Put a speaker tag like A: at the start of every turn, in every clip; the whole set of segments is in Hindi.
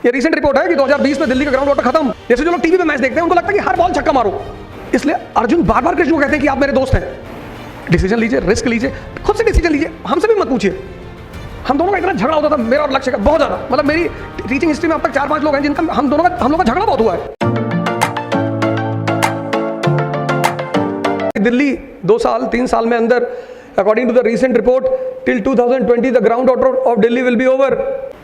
A: ये रीसेंट रिपोर्ट है कि 2020 में दिल्ली का ग्राउंड वाटर खत्म। जैसे जो लोग टीवी पे मैच देखते हैं उनको लगता है कि हर बॉल छक्का मारो, इसलिए अर्जुन बार बार कृष्ण को कहते हैं कि आप मेरे दोस्त हैं, डिसीजन लीजिए, रिस्क लीजिए, खुद से डिसीजन लीजिए, हमसे भी मत पूछिए। हम दोनों का इतना झगड़ा होता था, मेरा और लक्ष्य का, बहुत ज्यादा। मतलब मेरी टीचिंग हिस्ट्री में अब तक 4-5 लोग हैं जिनका हम लोग का झगड़ा बहुत हुआ है। दिल्ली 2 साल 3 साल में अंदर, according to the recent report, till 2020 the ground water of Delhi will be over.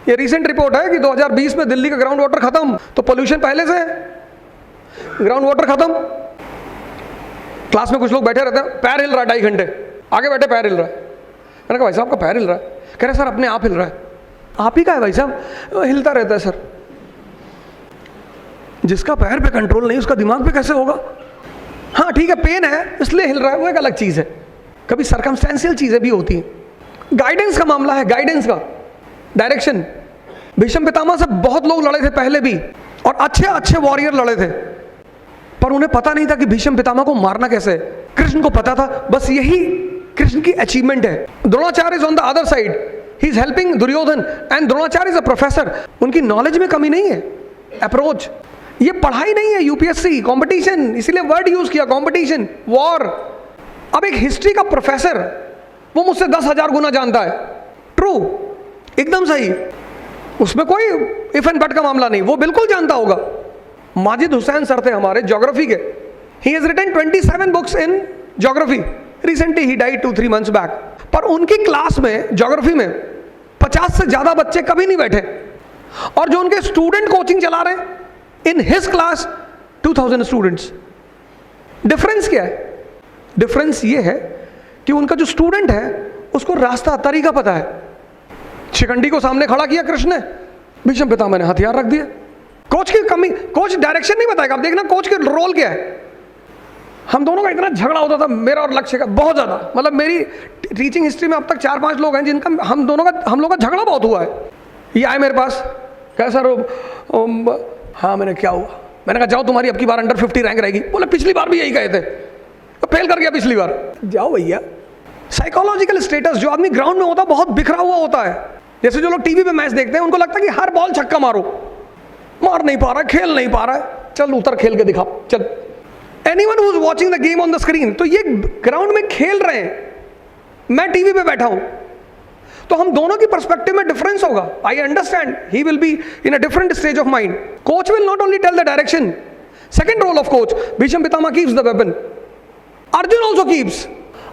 A: ये रीसेंट रिपोर्ट है कि 2020 में दिल्ली का ग्राउंड वाटर खत्म। तो पोल्यूशन पहले से, ग्राउंड वाटर खत्म। क्लास में कुछ लोग बैठे रहते हैं, पैर हिल रहा है 2.5 घंटे, आगे बैठे पैर हिल रहा है। मैंने कहा भाई साहब का पैर हिल रहा है, कह रहे सर अपने आप हिल रहा है। आप ही का है भाई साहब, हिलता रहता है सर। जिसका पैर पे कंट्रोल नहीं उसका दिमाग पे कैसे होगा? हाँ ठीक है, पेन है इसलिए हिल रहा है, वो एक अलग चीज है। कभी सर्कमस्टेंशियल चीजें भी होती हैं। गाइडेंस का मामला है, गाइडेंस का, डायरेक्शन। भीष्म पितामह से बहुत लोग लड़े थे पहले भी, और अच्छे अच्छे वॉरियर लड़े थे, पर उन्हें पता नहीं था कि भीष्म पितामह को मारना कैसे है। कृष्ण को पता था, बस यही कृष्ण की अचीवमेंट है। Dronacharya is on the other side, he is helping Duryodhana, and Dronacharya is a professor. उनकी नॉलेज में कमी नहीं है, अप्रोच। ये पढ़ाई नहीं है, यूपीएससी कंपटीशन, इसीलिए वर्ड यूज किया, कंपटीशन, वॉर। अब एक हिस्ट्री का प्रोफेसर, वो मुझसे 10,000 गुना जानता है, ट्रू, एकदम सही, उसमें कोई इफ एंड बट का मामला नहीं, वो बिल्कुल जानता होगा। माजिद हुसैन सर थे हमारे ज्योग्राफी के, he has written 27 books in geography, recently he died 2-3 months back. पर उनकी क्लास में ज्योग्राफी में 50 से ज्यादा बच्चे कभी नहीं बैठे, और जो उनके स्टूडेंट कोचिंग चला रहे हैं, in his class 2000 students. Difference क्या है? डिफरेंस ये है कि उनका जो स्टूडेंट है उसको रास्ता तरीका पता है। शिखंडी को सामने खड़ा किया कृष्ण ने, भीष्म पितामह ने हथियार रख दिया। कोच की कमी, कोच डायरेक्शन नहीं बताएगा। आप देखना कोच के रोल क्या है। हम दोनों का इतना झगड़ा होता था, मेरा और लक्ष्य का, बहुत ज्यादा। मतलब मेरी टीचिंग हिस्ट्री में अब तक 4-5 लोग हैं जिनका हम लोग का झगड़ा बहुत हुआ है। ये आए मेरे पास, कह सर हाँ, मैंने क्या हुआ? मैंने कहा जाओ, तुम्हारी अब की बार अंडर 50 रैंक रहेगी। बोले पिछली बार भी यही कहे थे, तो फेल कर गया पिछली बार। जाओ भैया। साइकोलॉजिकल स्टेटस, जो आदमी ग्राउंड में होता है बहुत बिखरा हुआ होता है। जैसे जो लोग टीवी पे मैच देखते हैं उनको लगता है कि हर बॉल छक्का मारो, मार नहीं पा रहा, खेल नहीं पा रहा है, चल उतर खेल के दिखा, चल। Anyone who is watching the game on the screen, तो ये ग्राउंड में खेल रहे हैं, मैं टीवी पे बैठा हूं, तो हम दोनों की पर्सपेक्टिव में डिफरेंस होगा। I understand, he will be in a different stage of mind. Coach will not only tell the direction, second role of coach, Bhishma Pitamah keeps the weapon, Arjun also keeps,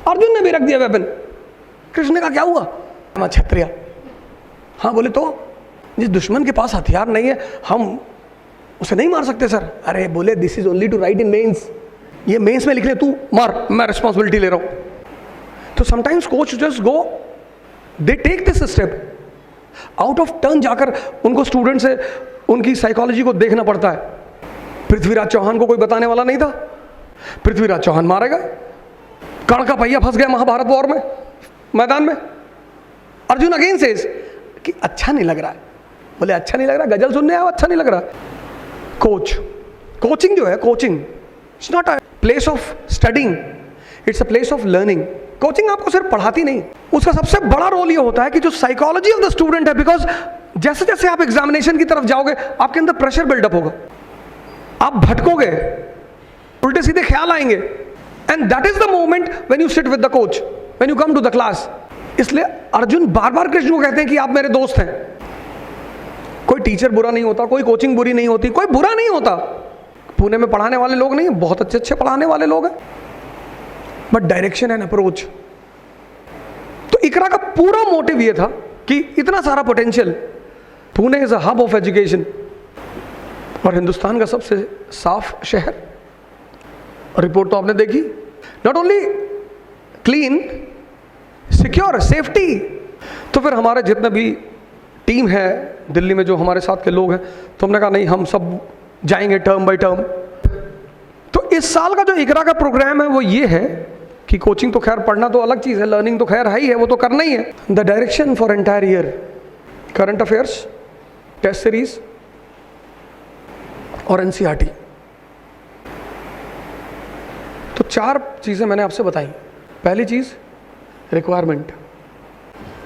A: Arjun ने भी रख दिया वेपन। कृष्ण का क्या हुआ? क्षत्रिय। हाँ बोले, तो जिस दुश्मन के पास हथियार नहीं है हम उसे नहीं मार सकते सर। अरे बोले, this is only to write in mains, ये मेंस में लिख ले, तू मार, मैं रिस्पॉन्सिबिलिटी ले रहा हूं। तो sometimes coach just go, they take this step, out of turn जाकर उनको स्टूडेंट से उनकी साइकोलॉजी को देखना पड़ता है। पृथ्वीराज चौहान को कोई बताने वाला नहीं था, पृथ्वीराज चौहान मारे गए, कर्ण का पहिया फंस गया महाभारत वॉर में, मैदान में। अर्जुन अगेन सेज कि अच्छा नहीं लग रहा है। बोले अच्छा नहीं लग रहा, गजल सुनने आया, अच्छा नहीं लग रहा। कोच, कोचिंग जो है, coaching it's not a place of studying, it's a place of learning. Coaching आपको सिर्फ पढ़ाती नहीं, उसका सबसे बड़ा रोल ये होता है कि जो साइकोलॉजी ऑफ द स्टूडेंट है, बिकॉज जैसे जैसे आप एग्जामिनेशन की तरफ जाओगे आपके अंदर प्रेशर बिल्डअप होगा, आप भटकोगे, उल्टे सीधे ख्याल आएंगे, and that is the moment when you sit with the coach, when you come to the class. इसलिए अर्जुन बार बार कृष्ण को कहते हैं कि आप मेरे दोस्त हैं। कोई टीचर बुरा नहीं होता, कोई कोचिंग बुरी नहीं होती, कोई बुरा नहीं होता। पुणे में पढ़ाने वाले लोग नहीं, बहुत अच्छे अच्छे पढ़ाने वाले लोग हैं, बट डायरेक्शन एंड अप्रोच। तो इकरा का पूरा मोटिव ये था कि इतना सारा potential, Pune is a hub of education, और हिंदुस्तान का सबसे साफ शहर। रिपोर्ट तो आपने देखी, not only clean, secure, safety. तो फिर हमारे जितने भी टीम है दिल्ली में, जो हमारे साथ के लोग हैं, तो हमने कहा नहीं, हम सब जाएंगे टर्म बाय टर्म। तो इस साल का जो इकरा का प्रोग्राम है वो ये है कि कोचिंग तो खैर पढ़ना तो अलग चीज़ है, लर्निंग तो खैर है ही है, वो तो करना ही है। The direction for entire year, current affairs, test series और एनसीईआरटी। तो 4 चीज़ें मैंने आपसे बताई। पहली चीज़ रिक्वायरमेंट,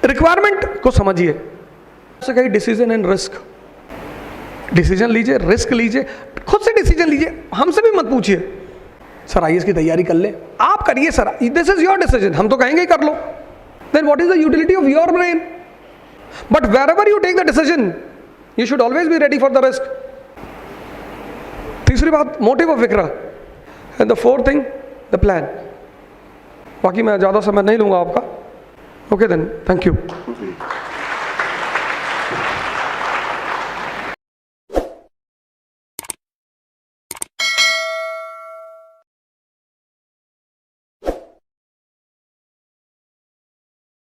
A: रिक्वायरमेंट को समझिए। से कहीं डिसीजन एंड रिस्क, डिसीजन लीजिए, रिस्क लीजिए, खुद से डिसीजन लीजिए, हमसे भी मत पूछिए सर आईएएस की तैयारी कर ले। आप करिए sir, this is your decision, हम तो कहेंगे ही कर लो। Then what is the utility of your brain? But wherever you take the decision you should always be ready for the risk. तीसरी बात, motive of Vikra. And the fourth thing, the plan. बाकी मैं ज़्यादा समय नहीं लूँगा आपका। Okay then, thank you.